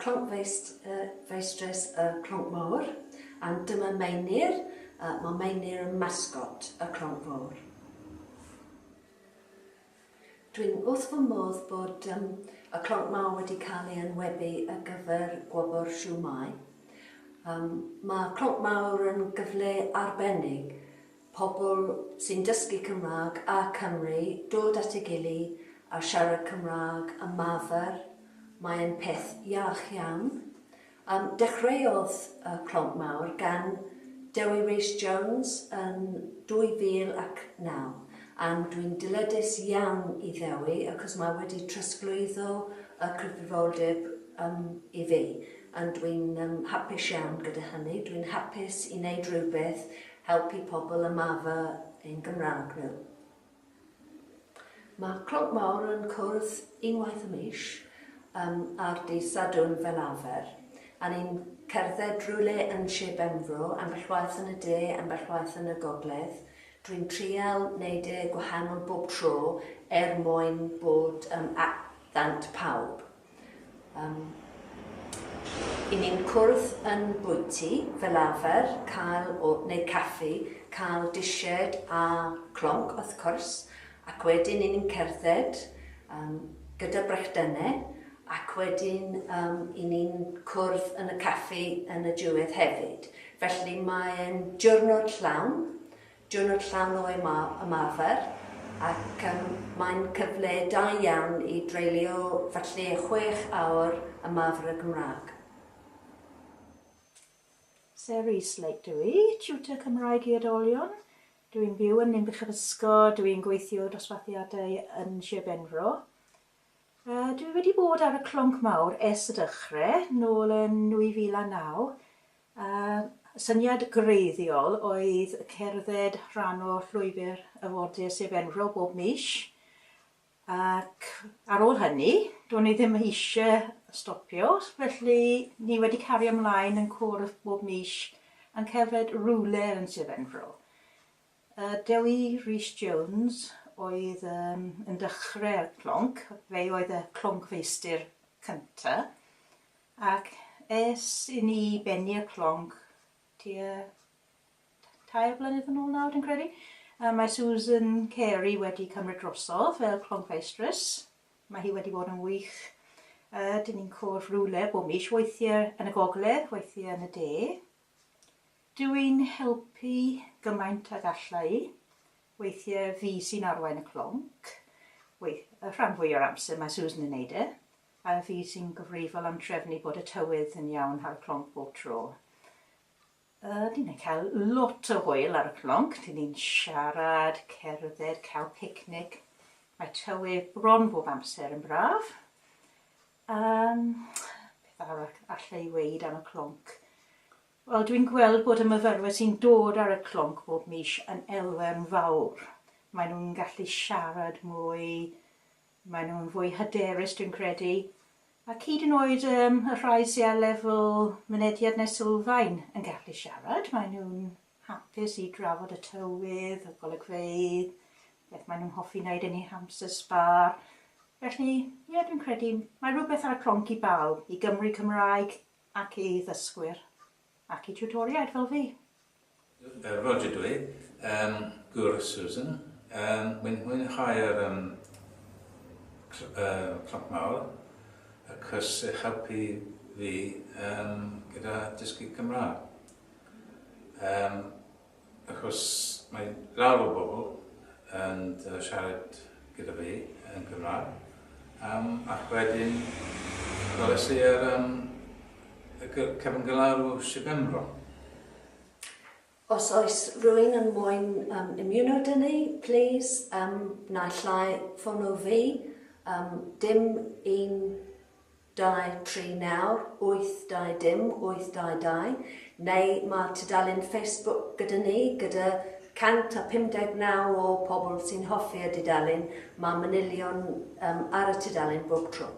Clonc feistres y Clonc Mawr, a dyma Menter, mae Menter yn masgot y Clonc Mawr. Dwi'n wrth fy modd bod y Clonc Mawr wedi cael ei enwebu ar gyfer Gwobr Shwmae. Mae Clonc Mawr yn gyfle arbennig. Pobl sy'n dysgu Cymraeg a Cymru dod at ei gilydd a siarad Cymraeg a Mawr. Mae'n peth iach iawn. Dechreuodd y Clonc Mawr gan Dewi Rhys Jones yn 2009. A dwi'n dilydus iawn i Ddewi achos mae wedi trosglwyddo y cyfrifoldeb i fi. Dwi'n hapus iawn gyda hynny. Dwi'n hapus i wneud rhywbeth helpu pobl y Mawr ein Gymraeg nhw. Mae Clonc Mawr yn cwrdd unwaith y mis ar dydd Sadwrn fel arfer. A ni'n cerdded rhywle yn Shwmae Sir Benfro, ambell waith yn y de, ambell waith yn y gogledd. Dwi'n trial wneud e gwahanol bob tro mwyn bod ddant pawb. I ni'n cwrdd yn bwyty fel arfer, neu caffi, cael disied a clonc wrth cwrs, ac wedyn ni'n cerdded gyda brechdynau, ac wedyn i ni'n cwrdd yn y caffi yn y diwedd hefyd. Felly mae'n diwrnod llawn o y Mawr, ac mae'n cyfle da iawn i dreulio felly 6 awr y Mawr y Gymraeg. Seri Slate dwi, tiwtor Cymraeg i oedolion. Dwi'n byw yn Ninbych Ysgol, dwi'n gweithio dosbarthiadau yn Sir Benfro. Dwi wedi bod ar y Clonc Mawr ers y dechrau, nôl yn 2009. Syniad greiddiol oedd cerdded rhan o llwybr arfordir Sir Benfro bob mis. Ac ar ôl hynny, do'n i ddim eisiau stopio, felly ni wedi cario ymlaen yn cwrdd bob mis yn cerdded rhywle yn Sir Benfro. Dewi Rhys Jones oedd yn dechrau'r clonc, fe oedd y clonc feistr cyntaf, ac ers i ni bennu'r clonc tua 2 blynedd yn ôl nawr, dwi'n credu. Mae Susan Carey wedi cymryd drosodd fel clonc feistres. Mae hi wedi bod yn wych. Dyn ni'n cwrdd rhywle bob mis, weithiau yn y gogledd, weithiau yn y de. Dwi'n helpu gymaint ag allai. Weithiau fi sy'n arwain y clonc. Rhan fwy o'r amser mae Susan yn neud e. A fi sy'n gyfrifol am trefnu bod y tywydd yn iawn ar y clonc bob tro. Dyn ni'n cael lot o hwyl ar y clonc. Dyn ni'n siarad, cerdded, cael picnic. Mae tywydd bron bob amser yn braf. Beth arall allai weid am y clonc? Wel, dwi'n gweld bod y myfyrwyr sy'n dod ar y clonc bob mis yn elfen fawr. Maen nhw'n gallu siarad mwy, maen nhw'n fwy hyderus dwi'n credu. Ac hyd yn oed y rhai sy'n ar lefel mynediad neu sylfaen yn gallu siarad. Maen nhw'n hapus i drafod y tywydd, y golygfeydd, beth maen nhw'n hoffi wneud yn eu hamser sbar. Felly, dwi'n credu mae rhywbeth ar y clonc i bawb, i Gymru Cymraeg ac i ddysgwyr. Ac i tiwtoriaid fel fi. Roger dwi, gwr Susan. Wy'n mwynhau'r Clonc Mawr achos helpu fi gyda dysgu Cymraeg. Achos mae lawr o bobl yn siarad gyda fi yn Gymraeg. Ac wedyn, gwelais i'r cefngalar o Sir Benfro. Os oes rhywun yn moyn ymuno dyn ni, please, na llai ffono fi, dim 1239 820 822, neu mae tudalen Facebook gyda ni, gyda 159 o pobl sy'n hoffi y tudalen, mae manylion ar y tudalen bob tro.